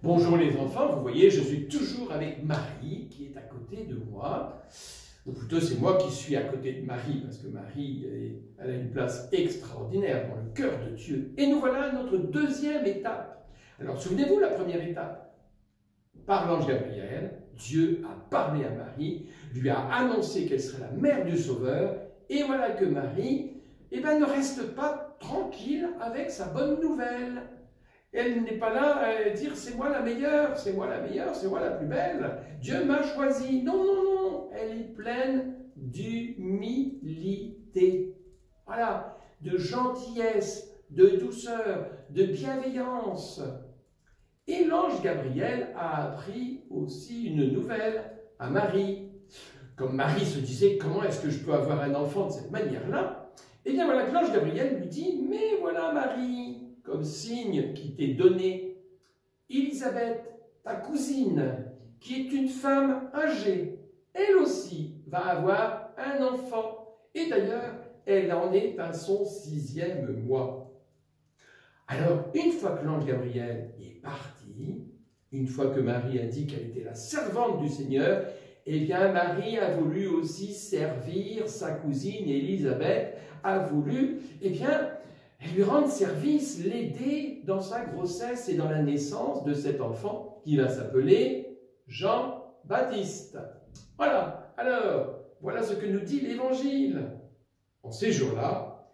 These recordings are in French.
Bonjour les enfants, vous voyez, je suis toujours avec Marie qui est à côté de moi. Ou plutôt, c'est moi qui suis à côté de Marie, parce que Marie, elle a une place extraordinaire dans le cœur de Dieu. Et nous voilà à notre deuxième étape. Alors, souvenez-vous, la première étape. Par l'ange Gabriel, Dieu a parlé à Marie, lui a annoncé qu'elle serait la mère du Sauveur, et voilà que Marie, ne reste pas tranquille avec sa bonne nouvelle. Elle n'est pas là à dire « c'est moi la meilleure, c'est moi la meilleure, c'est moi la plus belle, Dieu m'a choisi ». Non, non, non, elle est pleine d'humilité. Voilà, de gentillesse, de douceur, de bienveillance. Et l'ange Gabriel a appris aussi une nouvelle à Marie. Comme Marie se disait « comment est-ce que je peux avoir un enfant de cette manière-là ?» Eh bien voilà que l'ange Gabriel lui dit « mais voilà Marie ». Comme signe qui t'est donné, Élisabeth, ta cousine, qui est une femme âgée, elle aussi va avoir un enfant. Et d'ailleurs, elle en est à son 6e mois. Alors, une fois que l'ange Gabriel est parti, une fois que Marie a dit qu'elle était la servante du Seigneur, eh bien, Marie a voulu aussi servir sa cousine Élisabeth, a voulu, lui rendre service, l'aider dans sa grossesse et dans la naissance de cet enfant qui va s'appeler Jean-Baptiste. Voilà, alors, voilà ce que nous dit l'Évangile. En ces jours-là,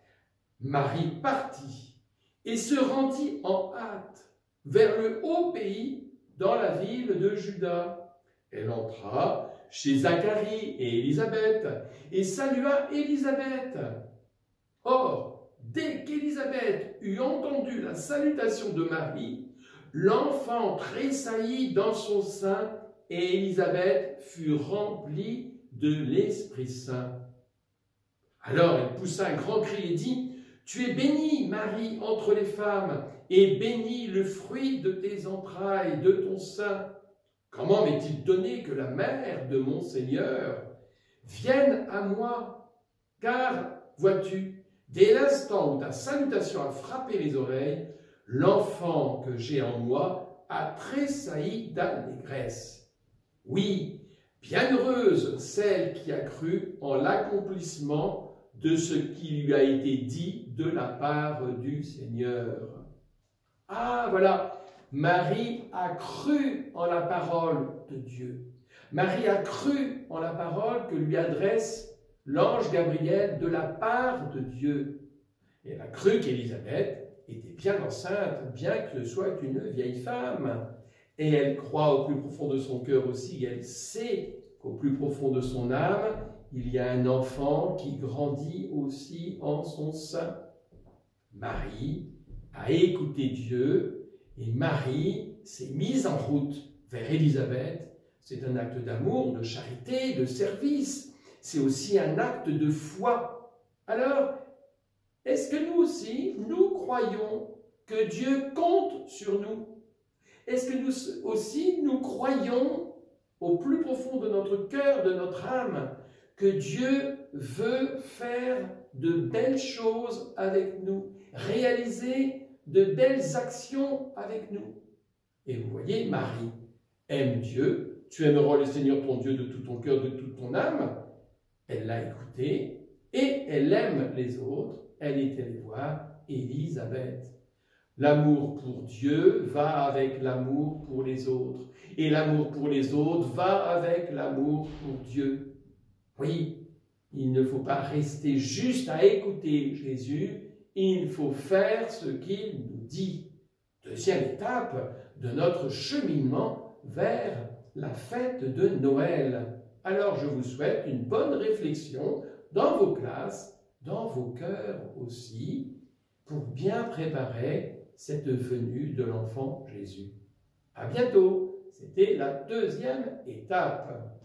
Marie partit et se rendit en hâte vers le haut pays dans la ville de Juda. Elle entra chez Zacharie et Élisabeth et salua Élisabeth. Or, dès qu'Élisabeth eut entendu la salutation de Marie, l'enfant tressaillit dans son sein et Élisabeth fut remplie de l'Esprit Saint. Alors elle poussa un grand cri et dit « Tu es bénie, Marie, entre les femmes, et béni le fruit de tes entrailles, de ton sein. Comment m'est-il donné que la mère de mon Seigneur vienne à moi? Car, vois-tu, dès l'instant où ta salutation a frappé mes oreilles, l'enfant que j'ai en moi a tressailli d'allégresse. Oui, bienheureuse celle qui a cru en l'accomplissement de ce qui lui a été dit de la part du Seigneur. » Ah, voilà, Marie a cru en la parole de Dieu. Marie a cru en la parole que lui adresse l'ange Gabriel de la part de Dieu. Et elle a cru qu'Élisabeth était bien enceinte, bien que ce soit une vieille femme. Et elle croit au plus profond de son cœur aussi, elle sait qu'au plus profond de son âme, il y a un enfant qui grandit aussi en son sein. Marie a écouté Dieu et Marie s'est mise en route vers Élisabeth. C'est un acte d'amour, de charité, de service. C'est aussi un acte de foi. Alors, est-ce que nous aussi, nous croyons que Dieu compte sur nous? Est-ce que nous aussi, nous croyons au plus profond de notre cœur, de notre âme, que Dieu veut faire de belles choses avec nous, réaliser de belles actions avec nous? Et vous voyez, Marie aime Dieu. Tu aimeras le Seigneur ton Dieu de tout ton cœur, de toute ton âme. Elle l'a écouté et elle aime les autres. Elle est allée voir Élisabeth. L'amour pour Dieu va avec l'amour pour les autres. Et l'amour pour les autres va avec l'amour pour Dieu. Oui, il ne faut pas rester juste à écouter Jésus. Il faut faire ce qu'il nous dit. Deuxième étape de notre cheminement vers la fête de Noël. Alors, je vous souhaite une bonne réflexion dans vos classes, dans vos cœurs aussi, pour bien préparer cette venue de l'enfant Jésus. À bientôt. C'était la deuxième étape.